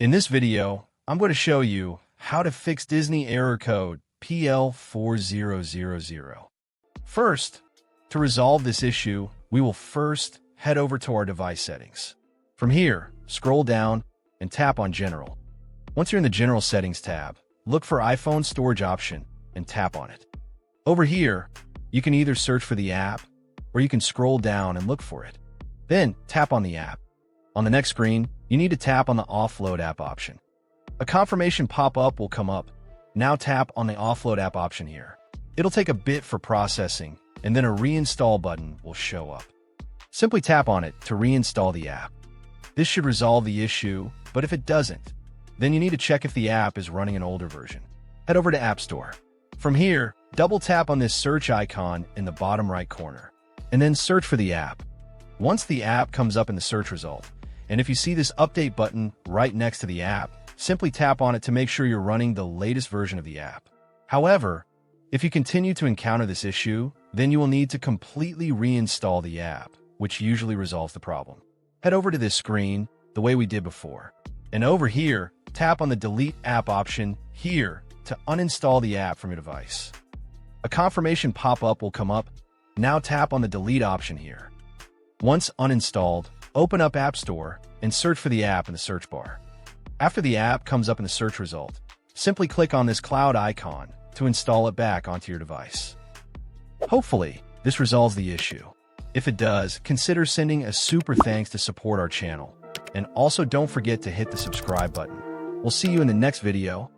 In this video, I'm going to show you how to fix Disney error code PL4000. First, to resolve this issue, we will first head over to our device settings. From here, scroll down and tap on General. Once you're in the General Settings tab, look for iPhone Storage option and tap on it. Over here, you can either search for the app or you can scroll down and look for it. Then tap on the app. On the next screen, you need to tap on the Offload app option. A confirmation pop-up will come up. Now tap on the Offload app option here. It'll take a bit for processing, and then a reinstall button will show up. Simply tap on it to reinstall the app. This should resolve the issue, but if it doesn't, then you need to check if the app is running an older version. Head over to App Store. From here, double tap on this search icon in the bottom right corner, and then search for the app. Once the app comes up in the search result, and if you see this update button right next to the app, simply tap on it to make sure you're running the latest version of the app. However, if you continue to encounter this issue, then you will need to completely reinstall the app, which usually resolves the problem. Head over to this screen the way we did before, and over here, tap on the Delete App option here to uninstall the app from your device. A confirmation pop-up will come up. Now tap on the Delete option here. Once uninstalled, open up App Store and search for the app in the search bar. After the app comes up in the search result, simply click on this cloud icon to install it back onto your device. Hopefully, this resolves the issue. If it does, consider sending a super thanks to support our channel. And also don't forget to hit the subscribe button. We'll see you in the next video.